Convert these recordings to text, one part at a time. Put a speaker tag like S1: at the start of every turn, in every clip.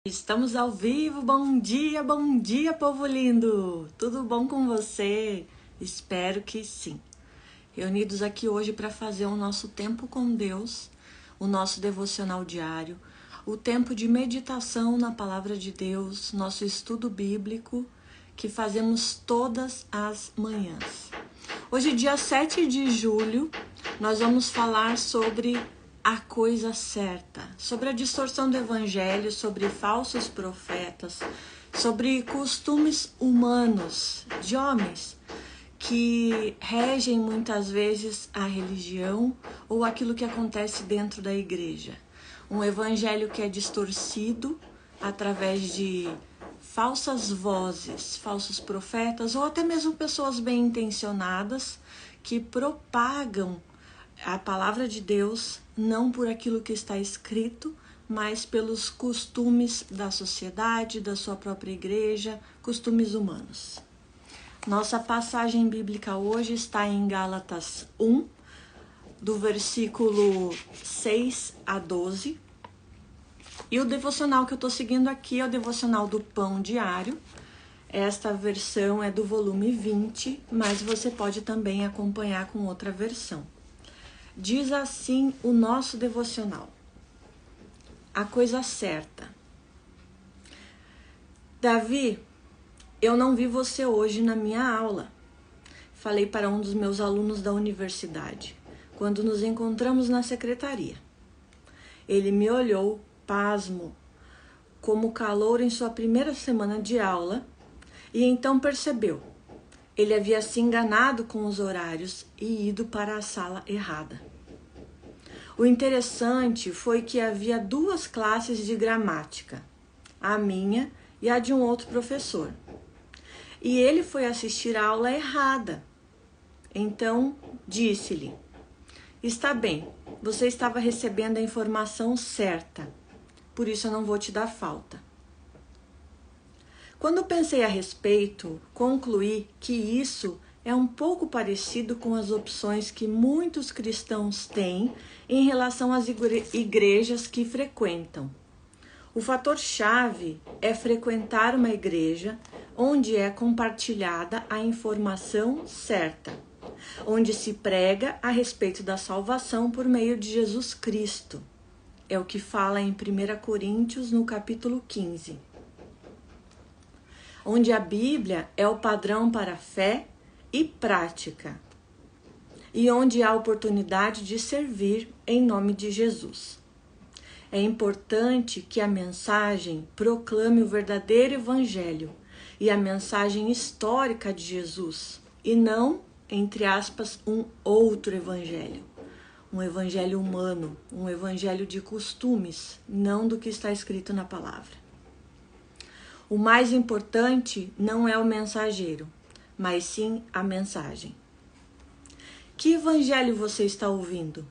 S1: Estamos ao vivo, bom dia, povo lindo! Tudo bom com você? Espero que sim. Reunidos aqui hoje para fazer o nosso tempo com Deus, o nosso devocional diário, o tempo de meditação na palavra de Deus, nosso estudo bíblico, que fazemos todas as manhãs. Hoje, dia 7 de julho, nós vamos falar sobre a coisa certa, sobre a distorção do evangelho, sobre falsos profetas, sobre costumes humanos de homens que regem muitas vezes a religião ou aquilo que acontece dentro da igreja. Um evangelho que é distorcido através de falsas vozes, falsos profetas ou até mesmo pessoas bem intencionadas que propagam a palavra de Deus não por aquilo que está escrito, mas pelos costumes da sociedade, da sua própria igreja, costumes humanos. Nossa passagem bíblica hoje está em Gálatas 1, do versículo 6 a 12. E o devocional que eu estou seguindo aqui é o devocional do Pão Diário. Esta versão é do volume 20, mas você pode também acompanhar com outra versão. Diz assim o nosso devocional: a coisa certa. Davi, eu não vi você hoje na minha aula. Falei para um dos meus alunos da universidade, quando nos encontramos na secretaria. Ele me olhou, pasmo, como calouro em sua primeira semana de aula, e então percebeu. Ele havia se enganado com os horários e ido para a sala errada. O interessante foi que havia duas classes de gramática, a minha e a de um outro professor. E ele foi assistir a aula errada. Então, disse-lhe: está bem, você estava recebendo a informação certa, por isso eu não vou te dar falta. Quando pensei a respeito, concluí que isso é um pouco parecido com as opções que muitos cristãos têm em relação às igrejas que frequentam. O fator-chave é frequentar uma igreja onde é compartilhada a informação certa, onde se prega a respeito da salvação por meio de Jesus Cristo. É o que fala em 1 Coríntios, no capítulo 15. Onde a Bíblia é o padrão para fé e prática, e onde há oportunidade de servir em nome de Jesus. É importante que a mensagem proclame o verdadeiro evangelho e a mensagem histórica de Jesus, e não, entre aspas, um outro evangelho. Um evangelho humano, um evangelho de costumes, não do que está escrito na palavra. O mais importante não é o mensageiro, mas sim a mensagem. Que evangelho você está ouvindo?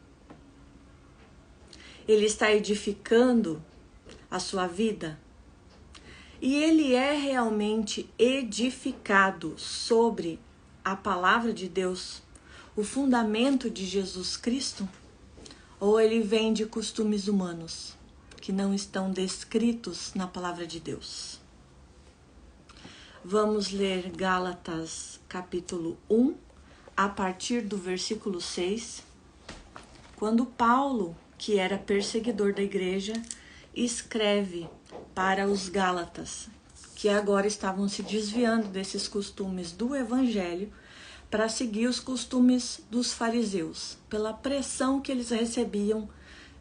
S1: Ele está edificando a sua vida? E ele é realmente edificado sobre a palavra de Deus, o fundamento de Jesus Cristo? Ou ele vem de costumes humanos que não estão descritos na palavra de Deus? Vamos ler Gálatas capítulo 1, a partir do versículo 6, quando Paulo, que era perseguidor da igreja, escreve para os Gálatas, que agora estavam se desviando desses costumes do evangelho para seguir os costumes dos fariseus, pela pressão que eles recebiam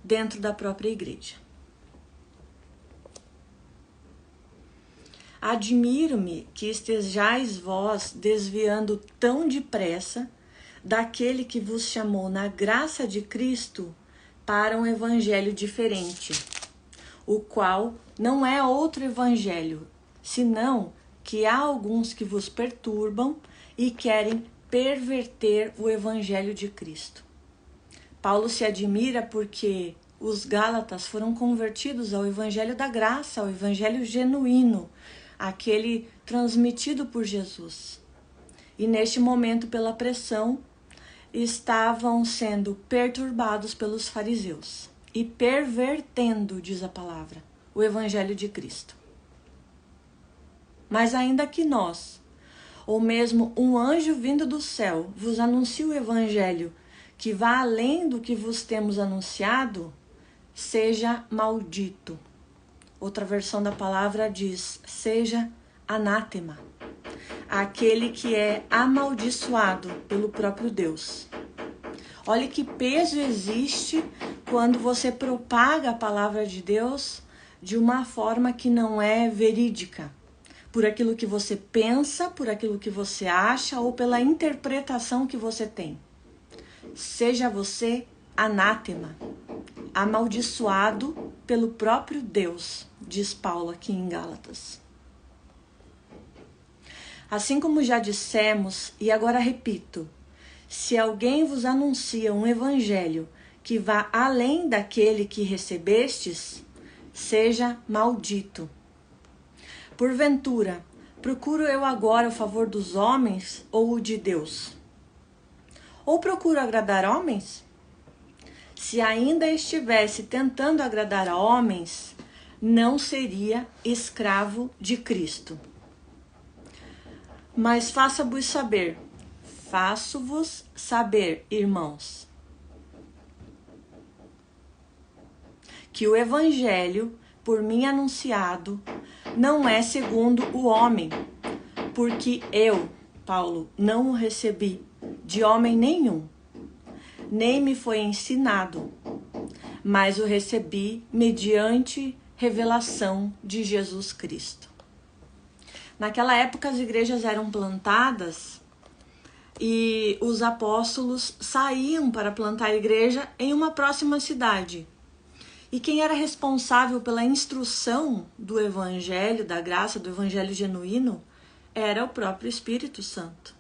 S1: dentro da própria igreja. Admiro-me que estejais vós desviando tão depressa daquele que vos chamou na graça de Cristo para um evangelho diferente, o qual não é outro evangelho, senão que há alguns que vos perturbam e querem perverter o evangelho de Cristo. Paulo se admira porque os Gálatas foram convertidos ao evangelho da graça, ao evangelho genuíno, aquele transmitido por Jesus. E neste momento, pela pressão, estavam sendo perturbados pelos fariseus e pervertendo, diz a palavra, o Evangelho de Cristo. Mas ainda que nós, ou mesmo um anjo vindo do céu, vos anuncie o Evangelho que vá além do que vos temos anunciado, seja maldito. Outra versão da palavra diz, seja anátema. Aquele que é amaldiçoado pelo próprio Deus. Olha que peso existe quando você propaga a palavra de Deus de uma forma que não é verídica. Por aquilo que você pensa, por aquilo que você acha ou pela interpretação que você tem. Seja você anátema, amaldiçoado pelo próprio Deus, diz Paulo aqui em Gálatas. Assim como já dissemos, e agora repito, se alguém vos anuncia um evangelho que vá além daquele que recebestes, seja maldito. Porventura, procuro eu agora o favor dos homens ou o de Deus? Ou procuro agradar homens? Se ainda estivesse tentando agradar a homens, não seria escravo de Cristo. Mas faço-vos saber, irmãos, que o evangelho por mim anunciado não é segundo o homem, porque eu, Paulo, não o recebi de homem nenhum, nem me foi ensinado, mas o recebi mediante revelação de Jesus Cristo. Naquela época as igrejas eram plantadas e os apóstolos saíam para plantar a igreja em uma próxima cidade. E quem era responsável pela instrução do evangelho, da graça, do evangelho genuíno, era o próprio Espírito Santo.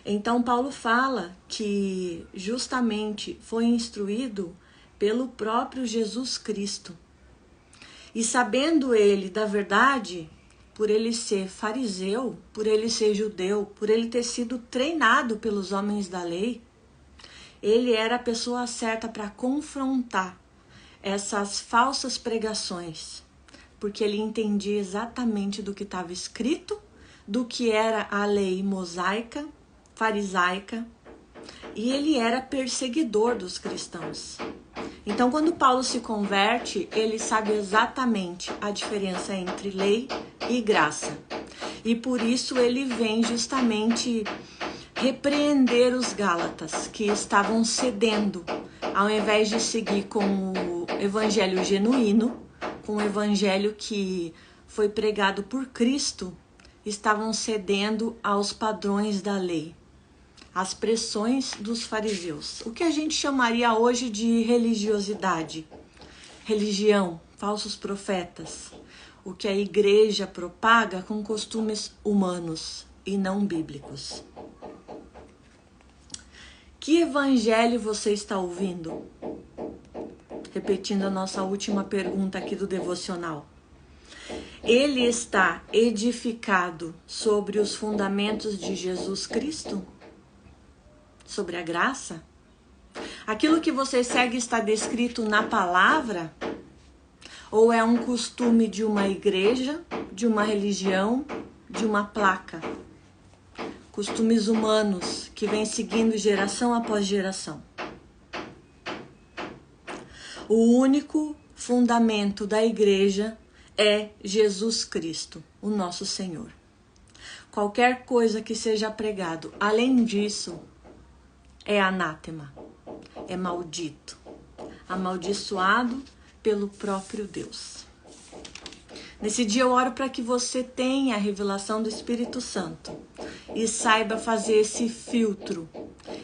S1: Então Paulo fala que justamente foi instruído pelo próprio Jesus Cristo. E sabendo ele da verdade, por ele ser fariseu, por ele ser judeu, por ele ter sido treinado pelos homens da lei, ele era a pessoa certa para confrontar essas falsas pregações, porque ele entendia exatamente do que estava escrito, do que era a lei mosaica, farisaica, e ele era perseguidor dos cristãos. Então, quando Paulo se converte, ele sabe exatamente a diferença entre lei e graça. E por isso ele vem justamente repreender os Gálatas, que estavam cedendo, ao invés de seguir com o evangelho genuíno, com o evangelho que foi pregado por Cristo, estavam cedendo aos padrões da lei, às pressões dos fariseus. O que a gente chamaria hoje de religiosidade, religião, falsos profetas, o que a igreja propaga com costumes humanos e não bíblicos. Que evangelho você está ouvindo? Repetindo a nossa última pergunta aqui do devocional. Ele está edificado sobre os fundamentos de Jesus Cristo? Sobre a graça? Aquilo que você segue está descrito na palavra? Ou é um costume de uma igreja, de uma religião, de uma placa? Costumes humanos que vêm seguindo geração após geração. O único fundamento da igreja é Jesus Cristo, o nosso Senhor. Qualquer coisa que seja pregado além disso é anátema, é maldito, amaldiçoado pelo próprio Deus. Nesse dia eu oro para que você tenha a revelação do Espírito Santo e saiba fazer esse filtro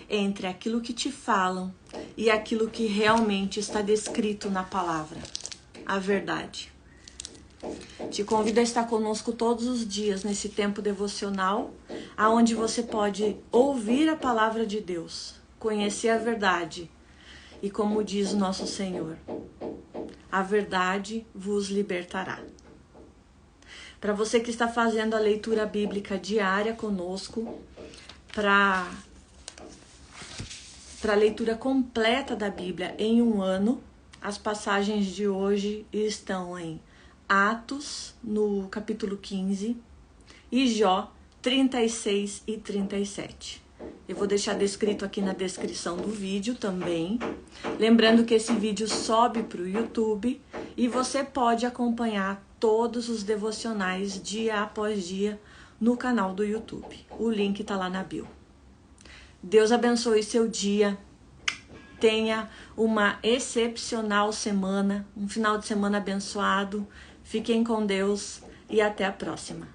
S1: entre aquilo que te falam e aquilo que realmente está descrito na palavra, a verdade. Te convido a estar conosco todos os dias nesse tempo devocional, aonde você pode ouvir a palavra de Deus, conhecer a verdade e, como diz o nosso Senhor, a verdade vos libertará. Para você que está fazendo a leitura bíblica diária conosco, para a leitura completa da Bíblia em um ano, as passagens de hoje estão em Atos, no capítulo 15, e Jó 36 e 37. Eu vou deixar descrito aqui na descrição do vídeo também. Lembrando que esse vídeo sobe para o YouTube e você pode acompanhar todos os devocionais dia após dia no canal do YouTube. O link está lá na bio. Deus abençoe seu dia. Tenha uma excepcional semana, um final de semana abençoado. Fiquem com Deus e até a próxima.